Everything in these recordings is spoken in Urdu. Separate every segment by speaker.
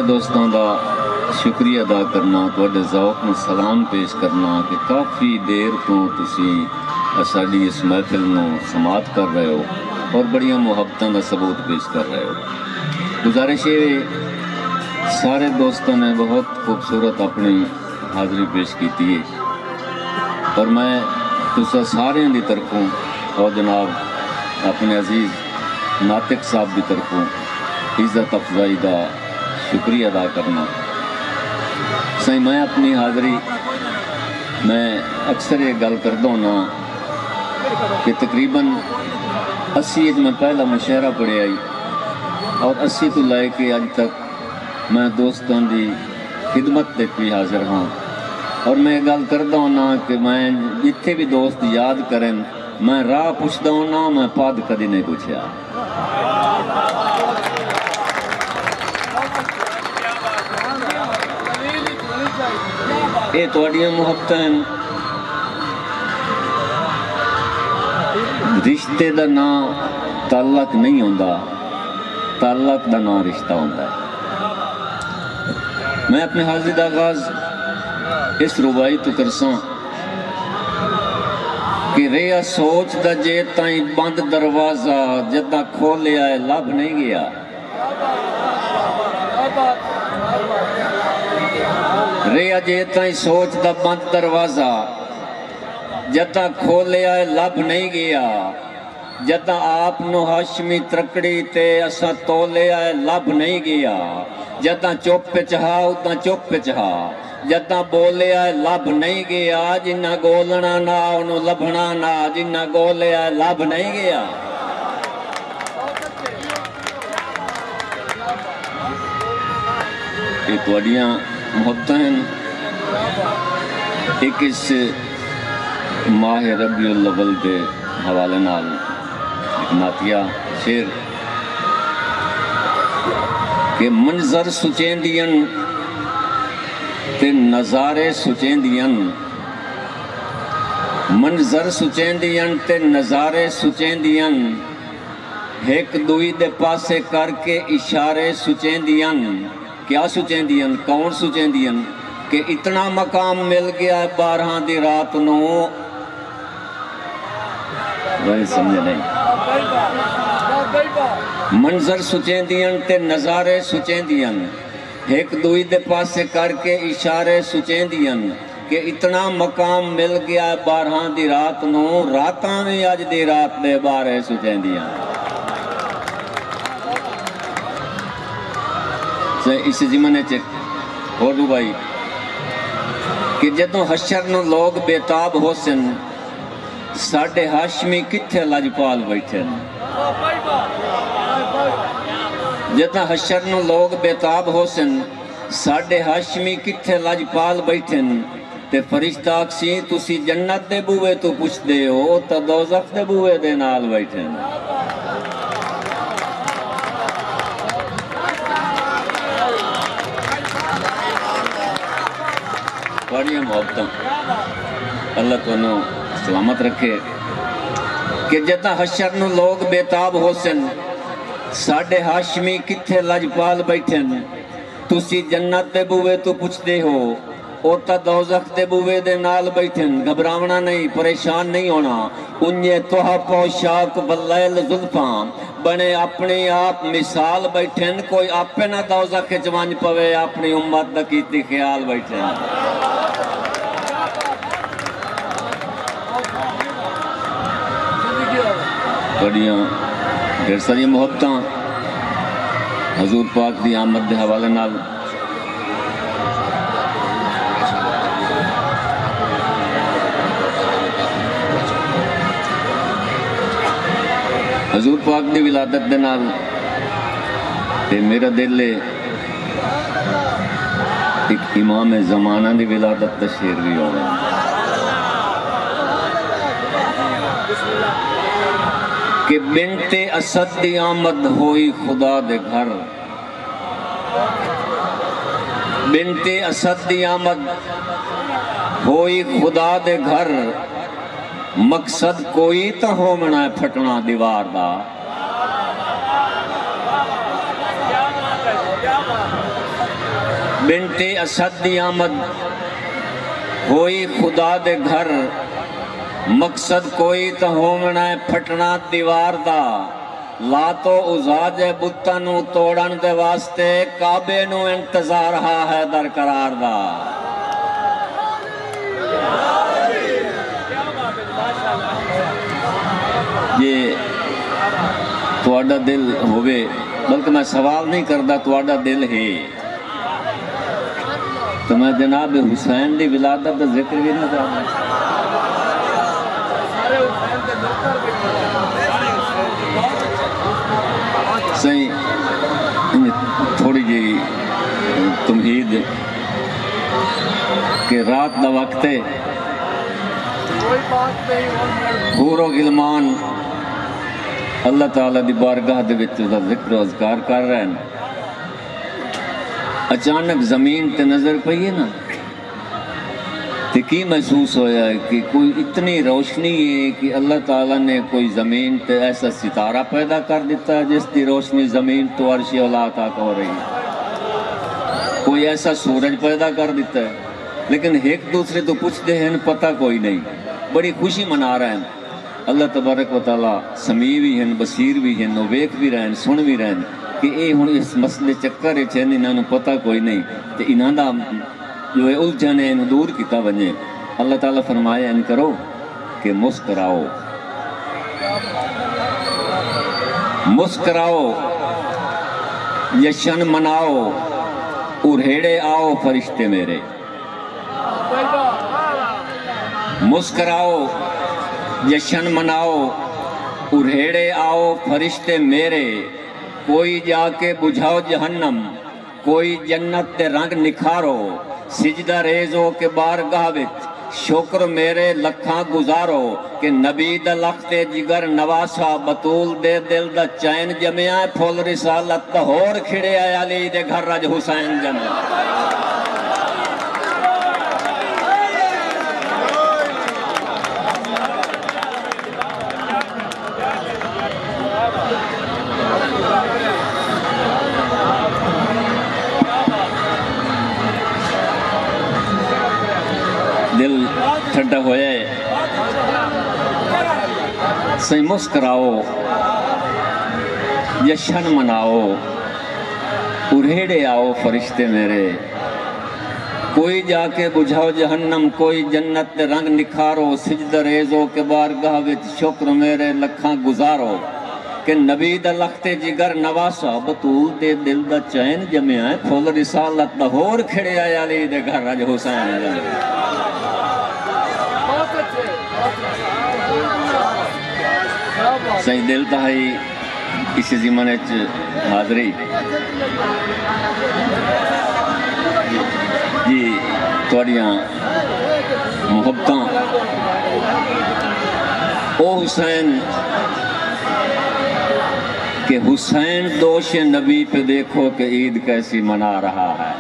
Speaker 1: دوستوں کا شکریہ ادا کرنا، تواڈے ذوق میں سلام پیش کرنا کہ کافی دیر تو تسی ساڈی اس محفل نو سماعت کر رہے ہو اور بڑیاں محبتوں کا ثبوت پیش کر رہے ہو۔ گزارش ہے سارے دوستوں نے بہت خوبصورت اپنی حاضری پیش کی ہے اور میں تسا سارے دی طرفوں اور جناب اپنے عزیز ناطق صاحب کی طرفوں عزت افزائی کا شکریہ ادا کرنا۔ سائیں میں اپنی حاضری میں اکثر یہ گل کرتا ہوں کہ تقریباً 80 میں پہلا مشاعرہ پڑھے آئی اور 80 تو لے کے اج تک میں دوستوں کی خدمت تے بھی حاضر ہاں اور میں یہ گل کرتا ہوں کہ میں جتھے بھی دوست یاد کریں میں راہ پوچھتا ہوں، میں پاد کدی نہیں پوچھا۔ یہ تواڈیاں محبتیں رشتے دا نام تعلق نہیں ہوندا، تعلق دا نام رشتہ ہوندا ہے۔ میں اپنے حاضری دا آغاز اس ربائی تو کرساں کہ ریا سوچ دا جے تائیں بند دروازہ جدہ کھولیا ہے لب نہیں گیا۔ ریا جے تائیں سوچ دا بند دروازہ جدہ کھولیا ہے لب نہیں گیا۔ جدہ آپ نو ہاشمی ترکڑی تے اسا تولیا ہے لب نہیں گیا۔ جدہ چپ پہ چہا اتنا چپ پہ چہا، جدہ بولیا ہے لب نہیں گیا۔ جنہ گولنا نہ انہوں لبھنا نہ، جنہ گولیا ہے لب نہیں گیا۔ یہ تواڈیاں محبتیں ہیں۔ ایک اس ماہ ربیع الاول دے حوالے نال ایک نعتیہ شعر کہ منظر سچیں دین تے نظارے سچیں دین، منظر سچیں دین تے نظارے سچیں دین، ایک دوئی دے پاسے کر کے اشارے سچیں دین۔ کیا سچیں دین؟ کون سچیں دین؟ کہ اتنا مقام مل گیا ہے 12 دی رات نو، وہی سمجھے نہیں۔ منظر سچیں دین تے نظارے سچیں دین، ایک دوئی دے پاسے کر کے اشارے سچیں دین، کہ اتنا مقام مل گیا ہے 12 دی رات نو، راتاں میں آج دی رات دے بارے سچیں دین۔ اس زمانے چک ہو دو بھائی کہ جدوں حشر نو لوگ بیتاب ہو سن، ساڑھے ہاشمی کتھے لاجپال بیٹھے۔ جدوں حشر نو لوگ بیتاب ہو سن، ساڑھے ہاشمی کتھے لاجپال بیٹھے۔ تے فرشتہ اکسی تسی جنت دے بوئے تو پوچھ دے ہو، تا دوزخ دے بوئے دے نال بیٹھے۔ بڑی محبتوں اللہ تنوں سلامت رکھے کہ جدہ حشر نو لوگ بیتاب ہو سن، ساڑھے ہاشمی کتھے لاجپال بیٹھن۔ تسی جنت دے بوئے تو پوچھ دے ہو، اوتا دوزخ دے بوئے دے نال بیٹھن۔ گھبراونا نہیں، پریشان نہیں ہونا۔ انجے توہا پوشاک واللیل زلفاں، بنے اپنی آپ مثال بیٹھن۔ کوئی آپے نہ دوزخ کے جوانج پوے، اپنی امت دا کیتی خیال بیٹھن۔ بڑیاں ڈھیر ساری محبتاں حضور پاک دی آمد دے حوالے نال حضور پاک دی ولادت دے نال تے میرا دل ایک امام زمانہ دی ولادت دا شعر بھی ہو رہا ہے کہ بنت اسد دی آمد ہوئی خدا دے گھر، بنت اسد دی آمد ہوئی خدا دے گھر، مقصد کوئی تا ہومنا ہے پھٹنا دیوار دا۔ بنتے اسد دی آمد ہوئی خدا دے گھر، مقصد کوئی تو ہومنا ہے پھٹنا دیوار دا، لاتو ازاج بتاں نو توڑن دے واسطے کعبے نو انتظار ہا ہے درقرار دا۔ یہ تواڈا دل ہوئے، بلکہ میں سوال نہیں کردا، تواڈا دل ہے تو میں جناب حسین دی ولادت دا ذکر بھی نہ کردا۔ صحیح تھوڑی جی تمہید کہ رات دا وقت ہے، حور و غلمان اللہ تعالیٰ دی بارگاہ دے وچ دا ذکر و اذکار کر رہے ہیں۔ اچانک زمین تے نظر پئی ہے نا تے کی محسوس ہویا ہے کہ کوئی اتنی روشنی ہے کہ اللہ تعالیٰ نے کوئی زمین تے ایسا ستارہ پیدا کر دیتا ہے جس دی روشنی زمین تو عرش اولا تک ہو رہی ہے، کوئی ایسا سورج پیدا کر دیتا ہے، لیکن ایک دوسرے تو پوچھتے ہیں پتہ کوئی نہیں، بڑی خوشی منا رہے ہیں۔ اللہ تبارک و تعالیٰ سمیع بھی ہیں، بصیر بھی ہیں، ویکھ بھی رہے ہیں، سن بھی رہے ہیں کہ اے ہن اس مسئلے چکر وچ ہیں، انہاں نوں پتہ کوئی نہیں تے انہاں دا جو ہے الجھن ہے انہوں دور کیتا ونجے۔ اللہ تعالیٰ فرمایا ان کرو کہ مسکراؤ، مسکراؤ، جشن مناؤ، ارہیڑے آؤ فرشتے میرے، مسکراؤ، جشن مناؤ، ارہیڑے آؤ فرشتے میرے، کوئی جا کے بجھاؤ جہنم، کوئی جنت تے رنگ نکھارو، سجدہ ریزو کے بارگاہ وچ شکر میرے لکھاں گزارو، کہ نبی دا لخت جگر نواسا، بطول دے دل دا چین جمعہ، پھول رسالت دا ہور کھڑے آئے علی دے گھر رج حسین جمعہ۔ دل ٹھنڈا ہویا ہے، صحیح مسکراؤ، جشن مناؤ، ارہیڑے آؤ فرشتے میرے، کوئی جا کے بجھاؤ جہنم، کوئی جنت دے رنگ نکھارو، سجدہ ریزو کے بارگاہ وچ شکر میرے لکھاں گزارو، کہ نبی دا لخت جگر نواسا، بطول دے دل دا چین جمعہ، پھول رسالت دا ہور کھڑے آئے علی دے گھر رج حسین جمعہ۔ صحیح دل تہائی اسی زمانے حاضری جی توڑیاں محبتاں او حسین کہ حسین دوش نبی پہ دیکھو کہ عید کیسی منا رہا ہے،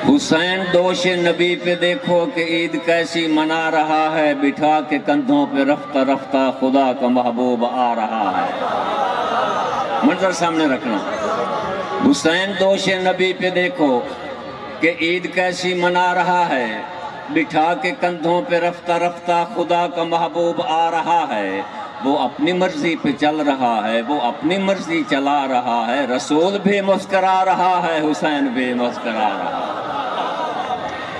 Speaker 1: حسین دوش نبی پہ دیکھو کہ عید کیسی منا رہا ہے، بٹھا کے کندھوں پہ رفتہ رفتہ خدا کا محبوب آ رہا ہے۔ منظر سامنے رکھنا، حسین دوش نبی پہ دیکھو کہ عید کیسی منا رہا ہے، بٹھا کے کندھوں پہ رفتہ رفتہ خدا کا محبوب آ رہا ہے، وہ اپنی مرضی پہ چل رہا ہے، وہ اپنی مرضی چلا رہا ہے، رسول بھی مسکرا رہا ہے، حسین بھی مسکرا رہا ہے،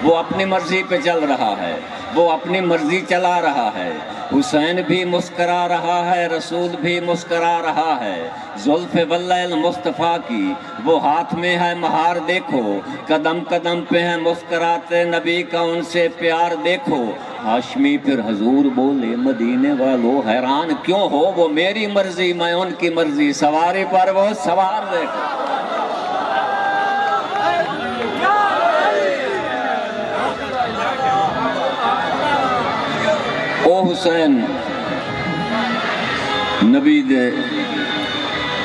Speaker 1: وہ اپنی مرضی پہ چل رہا ہے، وہ اپنی مرضی چلا رہا ہے، حسین بھی مسکرا رہا ہے، رسول بھی مسکرا رہا ہے، زلف واللیل مصطفیٰ کی وہ ہاتھ میں ہے مہار دیکھو، قدم قدم پہ ہے مسکراتے نبی کا ان سے پیار دیکھو، ہاشمی پھر حضور بولے مدینے والو حیران کیوں ہو، وہ میری مرضی میں ان کی مرضی، سواری پر وہ سوار دیکھو۔ او حسین نبی دے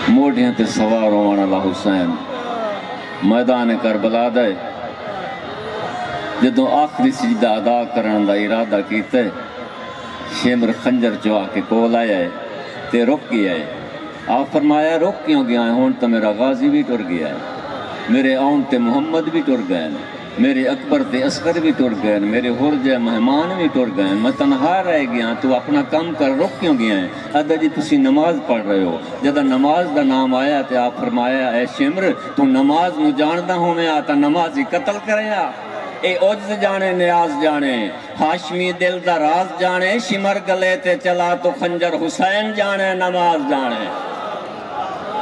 Speaker 1: موڑیاں تے سوار ہونے والا حسین میدان کربلا دے جدوں آخری سجدہ ادا کرن دا ارادہ کیتے، شمر خنجر جو آ کے کول آیا ہے تے رک گیا ہے۔ آپ فرمایا رک کیوں گیا ہے، ہون تو میرا غازی بھی ٹر گیا ہے۔ میرے آن تے محمد بھی ٹر گئے، میرے اکبر تے اصغر بھی ٹر گئے، میرے ہور جے مہمان بھی ٹر گئے، میں تنہا رہ گیا، تو اپنا کام کر رک کیوں گیا ہے؟ ادا جی تسی نماز پڑھ رہے ہو، جدہ نماز دا نام آیا تے آپ فرمایا اے شمر تو نماز نو جاندا ہوں میں آتا نمازی قتل کریا۔ اے عجز جانے نیاز جانے، ہاشمی دل دا راز جانے، شمر گلے تے چلا تو خنجر حسین جانے نماز جانے۔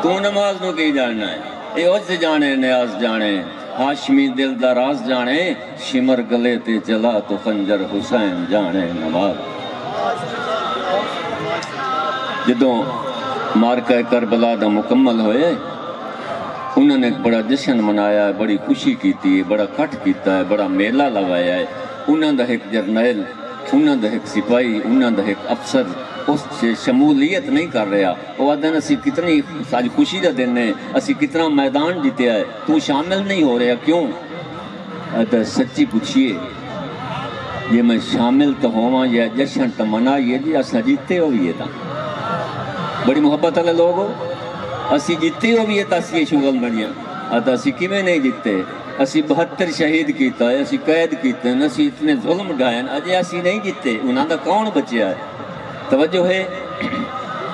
Speaker 1: تو نماز نو کی جاننا ہے؟ اے عجز جانے نیاز جانے، ہاشمی دل دا راز جانے، شمر گلے تے چلا تو خنجر حسین جانے نماز۔ جدوں مارکہ کربلا دا مکمل ہوئے، انہوں نے ایک بڑا جشن منایا ہے، بڑی خوشی کیتی ہے، بڑا کٹ کیتا ہے، بڑا میلہ لوایا ہے۔ انہوں دا ایک جرنیل، انہوں دا ایک سپاہی، انہوں دا ایک افسر اس سے شمولیت نہیں کر رہا۔ وہ آدھے اسی کتنی ساری خوشی دا دن ہے، اسی کتنا میدان جیتے ہے، تو شامل نہیں ہو رہا کیوں؟ آدھے سچی پوچھئے، یہ میں شامل تو ہوا یا جشن تو منائیے جی اسا جیتے ہوئیے تھا۔ بڑی محبت والے لوگ ہو، اسی جیتے ہوئیے تا اسی شغل بنیا۔ آدھا اسی کیویں نہیں جیتے، اسی 72 شہید کیتا ہے، اسی قید کیتے ہیں، اسی اتنے ظلم ڈھائیں، اجے اسی نہیں جیتے، انہاں دا کون بچیا ہے؟ توجہ ہے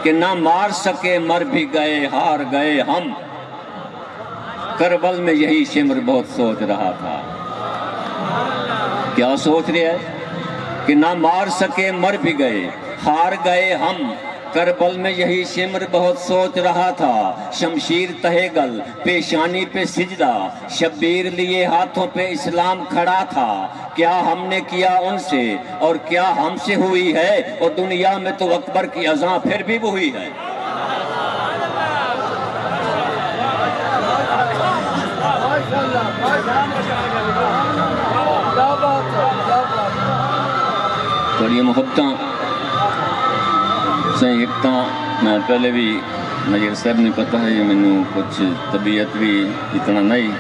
Speaker 1: کہ نہ مار سکے مر بھی گئے ہار گئے ہم، کربل میں یہی شمر بہت سوچ رہا تھا۔ کیا سوچ رہا ہے؟ کہ نہ مار سکے مر بھی گئے ہار گئے ہم، کربل میں یہی شمر بہت سوچ رہا تھا۔ شمشیر تہے گل پیشانی پہ سجدہ، شبیر لیے ہاتھوں پہ اسلام کھڑا تھا۔ کیا ہم نے کیا ان سے اور کیا ہم سے ہوئی ہے، اور دنیا میں تو اکبر کی اذاں پھر بھی وہی ہے۔ تھوڑی محبتاں صحیح ایک میں پہلے بھی نظیر صاحب نے پتہ ہے، میں نے کچھ طبیعت بھی اتنا نہیں،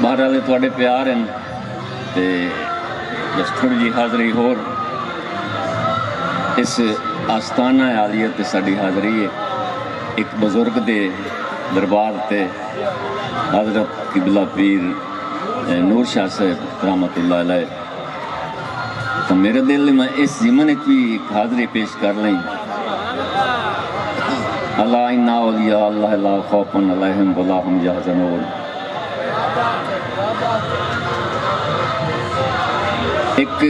Speaker 1: بہرحال تھوڑے پیار ہیں تے بس تھوڑی جی حاضری ہور اس آستانہ عالیت تے ساڈی حاضری ہے۔ ایک بزرگ دے دربار تے حضرت قبلہ پیر نور شاہ صاحب رحمت اللہ علیہ، تو میرے دل میں اس ضمن بھی ایک حاضری پیش کر لیں۔ اللہ انا اولیاء اللہ لا خوف علیہم ولا هم یحزنون۔ ایک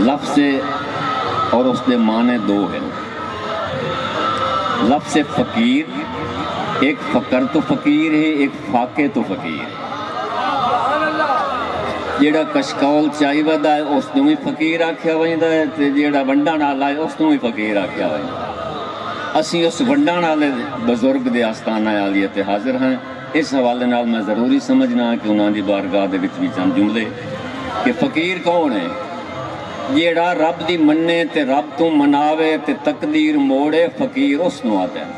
Speaker 1: لفظ اور اس کے معنی دو ہیں۔ لفظ فقیر، ایک فقر تو فقیر ہے، ایک فاقے تو فقیر ہے۔ جیڑا کشکول چاہی ودا ہے اس نے بھی فقیر آکھیا ویندا ہے، تے جیڑا ونڈان والا ہے اس نے بھی فقیر آکھیا ویندا ہے۔ اسی اس ونڈان والے بزرگ دے آستانہ عالیت حاضر ہیں۔ اس حوالے نال میں ضروری سمجھنا کہ انہاں دی بارگاہ دے وچ بھی چند جملے کہ فقیر کون ہے؟ جیڑا رب دی مننے تے رب تو مناوے تے تقدیر موڑے، فقیر اس نو آتا ہے۔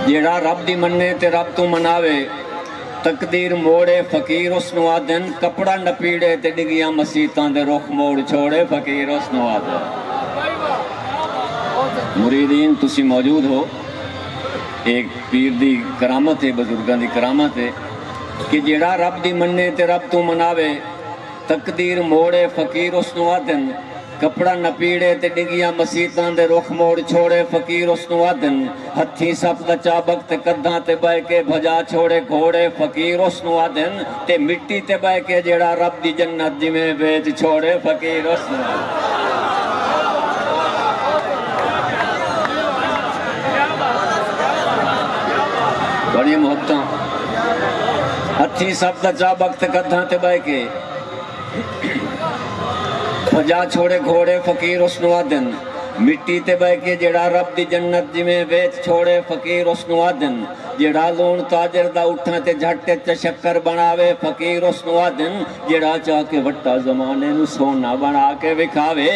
Speaker 1: جیڑا رب دی مننے تے رب تو مناوے تقدیر موڑے، فقیر اس نو آدن، کپڑا نپیڑے تے ڈگیاں مسیتاں دے رخ موڑ چھوڑے، فقیر اس نو آدن۔ مریدین تسی موجود ہو، ایک پیر دی کرامت ہے، بزرگاں دی کرامت ہے کہ جیڑا رب دی مننے تے رب تو مناوے تقدیر موڑے، فقیر اس نو آدن، کپڑا نپیڑے تے ڈگیاں مسیتاں دے رخ موڑ چھوڑے، فقیر اس نو آدن، ہتھی سپ دا چابک تے قداں تے بہ کے بھجا چھوڑے گھوڑے، فقیر اس نو آدن، تے مٹی تے بہ کے جیڑا رب دی جنت جویں ویچ چھوڑے، فقیر اس نو آدن۔ بڑی محبتاں ہتھی سپ دا چابک تے قداں تے بہ کے بھجا چھوڑے گھوڑے، فقیر اس نو آدن، مٹی تے بہ کے جیڑا رب دی جنت جویں ویچ چھوڑے، فقیر اس نو آدن، جیڑا لون تاجر دا اٹھن تے جھٹے تے شکر بناوے، فقیر اس نو آدن، جیڑا چاہ کے وٹا زمانے نو سونا بنا کے وکھاوے،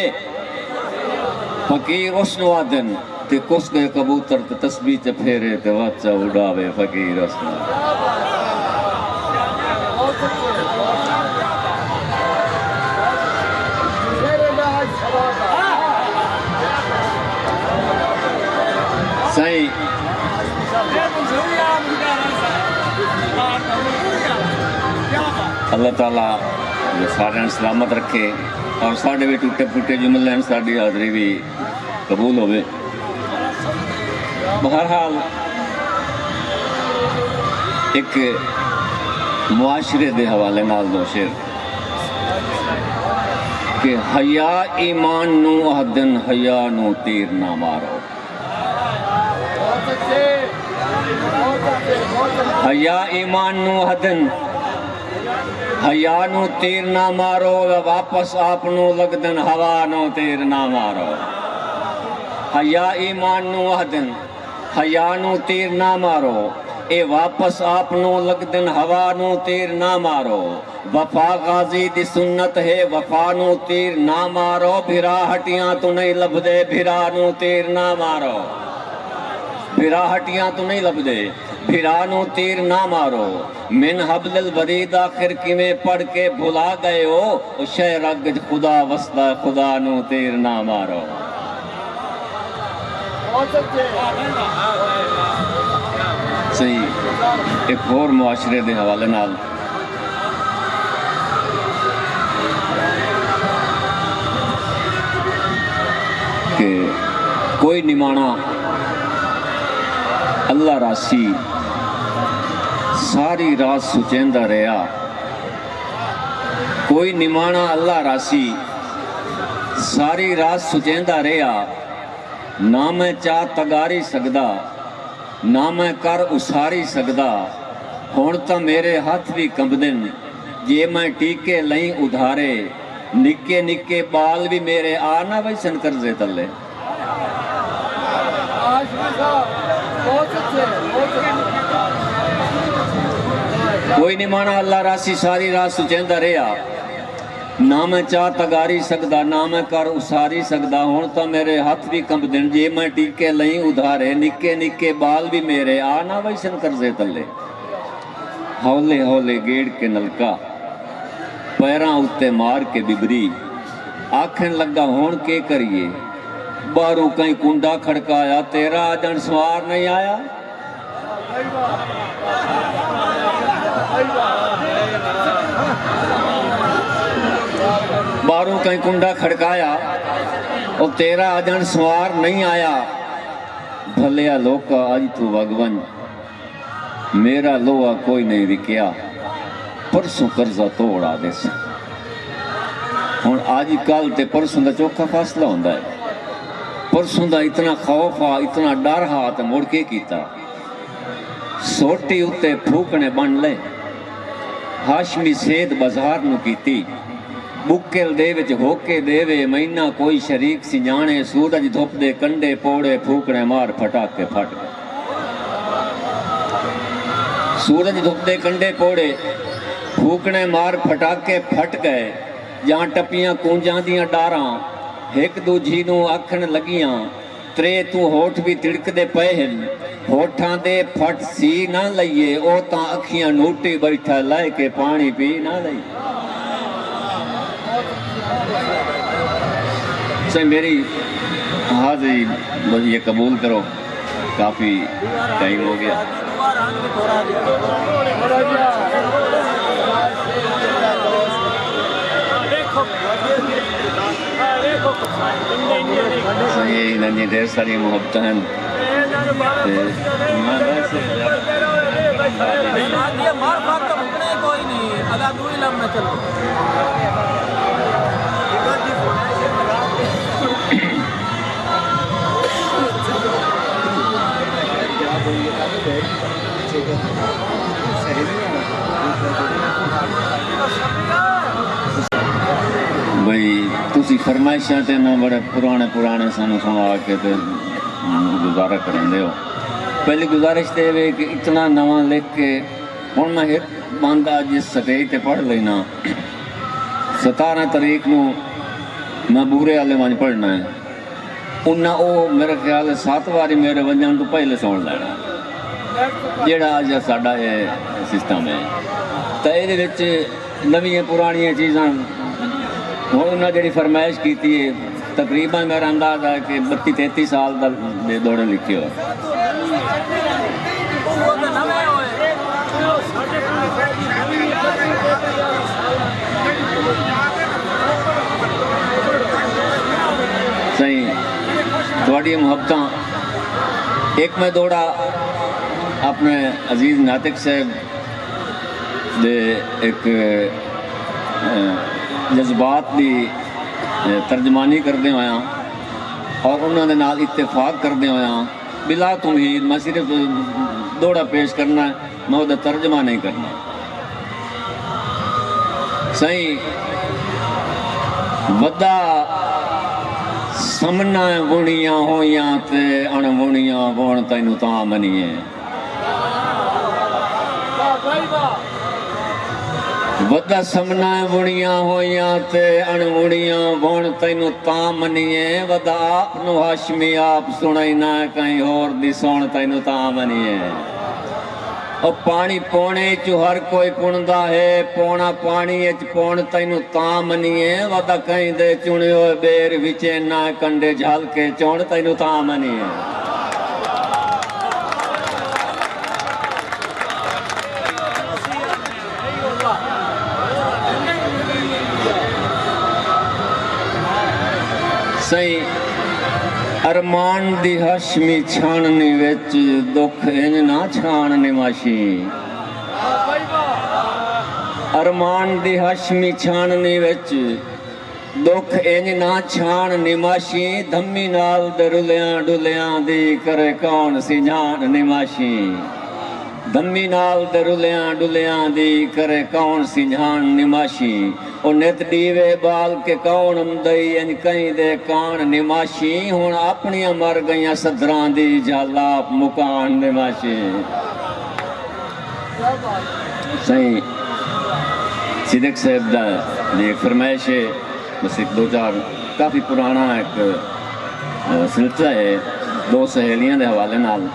Speaker 1: فقیر اس نو آدن، تے کس گئے کبوتر تے تسبیح تے پھیرے تے واچا اڑاوے، فقیر اس نو آدن۔ صحیح اللہ تعالیٰ سارے سلامت رکھے اور سارے بھی ٹوٹے پھوٹے جملے ہیں ساری حاضری بھی قبول ہوئے۔ بہرحال ایک معاشرے دے حوالے نال دو شعر کہ حیا ایمان نو آہدن حیا نو تیر نہ مارو، حیا ایمان نو آہدن حیا نو تیر نہ مارو، واپس آپ نو لگدن ہوا نو تیر نہ مارو۔ حیا ایمان نو آہدن حیا نو تیر نہ مارو، اے واپس آپ نو لگدن ہوا نو تیر نہ مارو۔ وفا غازی دی سنت ہے وفا نو تیر نہ مارو، بھرا ہٹیاں تو نہیں لبدے بھرا نو تیر نہ مارو، بھرا ہٹیاں تو نہیں لبدے بھرا نو تیر نہ مارو۔ من حبل الورید آخر کیویں پڑھ کے بھلا گئے ہو، شہ رگ خدا وسدا خدا نو تیر نہ مارو۔ صحیح ایک اور معاشرے دے حوالے نال کہ کوئی نمانا اللہ راسی ساری رات سچیندہ رہا، کوئی نمانا اللہ راسی ساری رات سچیندہ رہا، نہ میں چاہ تگاری سکدا نہ میں کر اساری سکدا، ہون تا میرے ہاتھ بھی کمبدن جے میں ٹیکے لئیں ادھارے، نکے نکے بال بھی میرے آنا ویسن کرزے تلے۔ کوئی نہیں مانا اللہ راسی ساری رات سچیندہ رہا، نہ میں چاہ تگاری سکدا نہ میں کر اساری سکدا، ہون تا میرے ہاتھ بھی کمب دن جے میں ٹیکے لئیں ادھارے، نکے نکے بال بھی میرے آنا ویسن کرزے تلے۔ ہولے ہولے گیڑ کے نلکا پیراں اتے مار کے ببری، آکھن لگا ہون کے کریے، باہروں کہیں کنڈا کھڑکایا، تیرا آجن سوار نہیں آیا۔ باہروں کہیں کنڈا کھڑکایا اور تیرا آجن سوار نہیں آیا، بھلیا لوکا آج تو وگون میرا لوہا کوئی نہیں وکیا، پرسوں قرضہ توڑا دے سا۔ ہن آج کل تے پرسوں دا چوکھا فاصلہ ہوندا ہے، پرسوں دا اتنا خوف آ اتنا ڈر ہا تے مڑ کے کیتا، سوٹی اتے پھوکنے بن لے، ہاشمی سید بازار نو کیتی، بکل دے وچ ہوکے دے وے مہینہ کوئی شریک سی جانے، سورج دھوپ دے کنڈے پوڑے پھوکنے مار پھٹاکے پھٹ گئے۔ سورج دھوپ دے کنڈے پوڑے پھوکنے مار پھٹاکے پھٹ گئے، جہاں ٹپیاں کونجاں دیاں ڈاراں ایک دو جھینوں آکھن لگیاں، ترے تو ہوٹھ بھی تڑک دے پئے ہن، ہوٹھاں دے پھٹ سی نہ لئیے، او تاں اکھیاں نوٹی بیٹھا لائے کے پانی پی نہ لئیے۔ سے میری حاضری یہ قبول کرو، کافی ٹائم ہو گیا۔ یہ ڈھیر ساری محبتیں ہیں، بھئی تسی فرمائشاں تے نہ بڑے پرانے سانو سنا کے تے گزارا کریں دے ہو۔ پہلی گزارش تے وے کہ اتنا نواں لکھ کے ہن میں ایک باندھا جس سٹیج تے پڑھ لینا، 17 تاریخ نو میں بورے والے ونج پڑھنا ہے، انہاں او میرے خیال 7 واری میرے ونجن تو پہلے سن لینا، جیڑا اج ساڈا یہ سسٹم ہے۔ تے اے وچ نویاں پرانیاں چیزاں ہوں انہیں جڑی فرمائش کیتی ہے، تقریباً میرا انداز ہے کہ 32-33 سال دے دوڑے لکھے ہو۔ صحیح تھوڑی محبتاں ایک میں دوڑا اپنے عزیز ناطق صاحب دے ایک جذبات دی ترجمانی کردے ہویا اور انہوں نے نال اتفاق کردے ہویا بلا تمہید میں صرف دوڑا پیش کرنا ہے میں وہ ترجمہ نہیں کرنا صحیح ودا سمنا بنیاں ہویاں تے ان بنیاں بون تینوں تاں منیے ودا سمنا بنیاں ہویاں تے ان بنیاں بون تینوں تاں منیے ودا آپ نو ہاشمی آپ سنائی نہ کہیں اور دی سون تینوں تاں منیے اور پانی پونے چو ہر کوئی پوندا ہے پونا پانی اچ پون تینوں تاں منیے ودا کہیں دے چنے ہوئے بیر وچے نہ کنڈے جھال کے چون تینوں تاں منیے صحیح ارمان دی ہاشمی چھاننی وچ دکھ انج نہ چھاننی ماشی ارمان دی ہاشمی چھاننی وچ دکھ انج نہ چھاننی ماشی دھمی نال دے رلیاں ڈلیاں دی کرے کون سی جان نماشی دھمی نال دے رلیاں ڈلیاں دی کرے کون سی جان نماشی او نت دیوے بال کے کون امدئی انج کہیں دے کان نماشی ہون اپنیاں مر گئیاں صدران دی جالاپ مکان نماشی صحیح صدق صاحب دا یہ فرمائش ہے بس ایک دو چار کافی پرانا ایک سلسلہ ہے دو سہیلیاں دے حوالے نال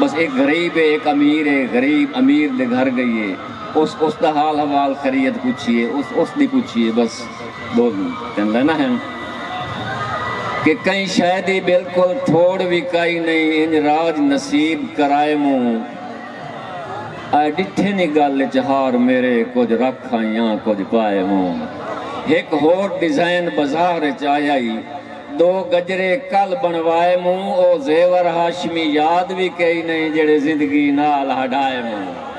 Speaker 1: بس ایک غریب ہے ایک امیر ہے غریب امیر دے گھر گئی ہے اس دا حال حوال خرید پوچھئے اس دی پوچھئے بس دو تین لینا ہے کہ کہیں شاید ہی بالکل تھوڑ بھی کائی نہیں ان راج نصیب کرائے موں آئے ڈٹھے نہیں گل چہار میرے کچھ رکھ آئیاں کچھ پائے موں ایک ہور ڈیزائن بازار چاہیائی دو گجرے کل بنوائے موں او زیور ہاشمی یاد بھی کئی نہیں جڑے زندگی نال ہڈائے موں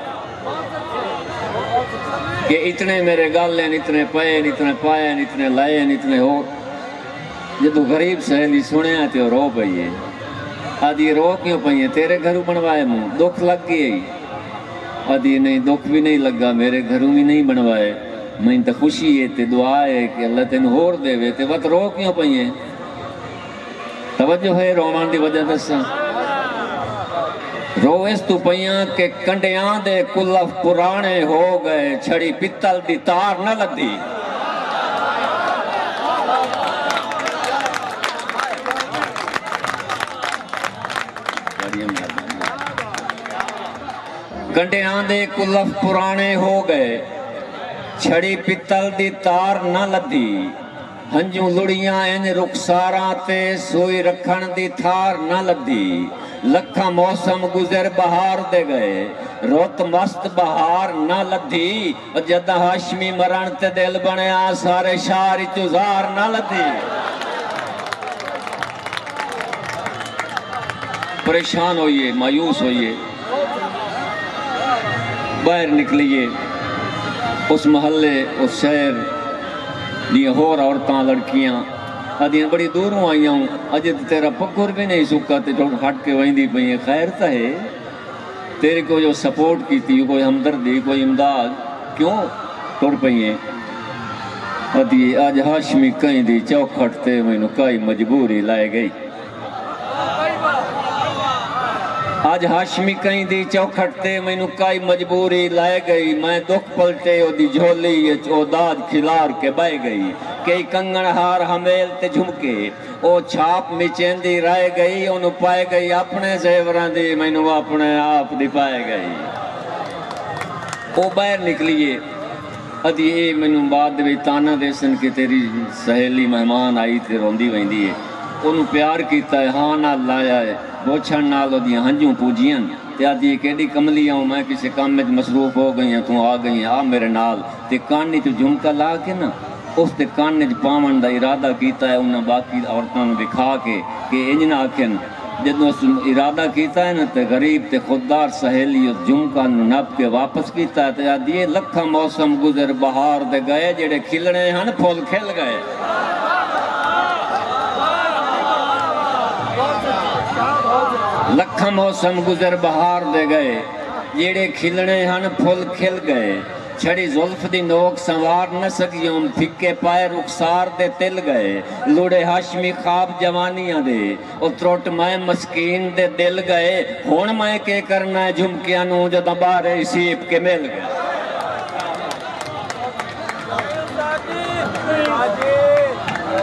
Speaker 1: کہ اتنے میرے گل ہیں اتنے پائے اتنے پائے اتنے لائے اتنے ہو جدو غریب سہیلی سنے آتے ہو رو پئیے آدھی رو کیوں پئیے تیرے گھروں بنوائے موں دکھ لگ گئی آدھی نہیں دکھ بھی نہیں لگا میرے گھروں بھی نہیں بنوائے میں تو خوشی ہے تے دعا ہے کہ اللہ تین ہور دے وے تے وقت رو کیوں پئیے توجہ ہے رومان دی وجہ دساں رو اس تو پئیاں کہ کنڈیاں دے کلف پرانے ہو گئے چھڑی پتل دی تار نہ لدی کنڈیاں دے کلف پرانے ہو گئے چھڑی پتل دی تار نہ لدی ہنجوں لڑیاں ان رخساراں تے سوئی رکھن دی تھار نہ لدی لکھاں موسم گزر بہار دے گئے روت مست بہار نہ لدھی جدہ ہاشمی مرن تے دل بنیا سارے شاری چزار نہ لدھی پریشان ہوئیے مایوس ہوئیے باہر نکلیے اس محلے اس شہر دیاں ہور عورتاں لڑکیاں آدھیاں بڑی دوروں آئیاں ہوں اجے تیرا پکر بھی نہیں سکا تے چھوڑ ہٹ کے وہندی پئیں خیر تا ہے تیرے کو جو سپورٹ کی تھی کوئی ہمدردی کوئی امداد کیوں ٹر پئیں آدھی آج ہاشمی کہیں دی چوکھٹ تے مینوں کائی مجبوری لائے گئی آج ہاشمی کہیں دی چوکھٹ تے مینوں کائی مجبوری لائے گئی میں دکھ پلٹے او دی جھولی او داد کھلار کے بائے گئی کئی کنگن ہار ہمیل تے جھمکے او چھاپ مچیندی رائے گئی انہوں پائے گئی اپنے زیوران دی مینوں اپنے آپ دی پائے گئی او باہر نکلیے ادھی اے مینوں بعد دے تانا دے سن کہ تیری سہیلی مہمان آئی تے روندی ویندی ہے انہوں پیار کیتا ہے ہاں نال لایا ہے بوچھن نال دیاں ہنجوں پوجیاں تے آدھی کیڑی کملی ہوں میں کسی کام میں مصروف ہو گئی ہیں تو آ گئی ہیں آ میرے نال تے کانی تو جھمکا لا کے نا اس دے کان وچ پاون دا ارادہ کیتا ہے انہاں باقی عورتاں نوں دکھا کے کہ انج نہ آکھن جدوں اس ارادہ کیتا ہے نا تے غریب تے خوددار سہیلی اس جھمکا نوں نپ کے واپس کیتا ہے تے آدھی لکھاں موسم گزر بہار دے گئے جڑے کھلنے ہن پھول کھل گئے لکھاں موسم گزر بہار دے گئے جڑے کھلنے ہن پھول کھل گئے چھڑی زلف دی نوک سنوار نہ سکیوں پھکے پائے رخسار دے تل گئے لوڑے ہاشمی خواب جوانیاں دے او تروٹ میں مسکین دے دل گئے ہون میں کے کرنا ہے جھمکیاں نوں جدوں بارے سیپ کے مل گئے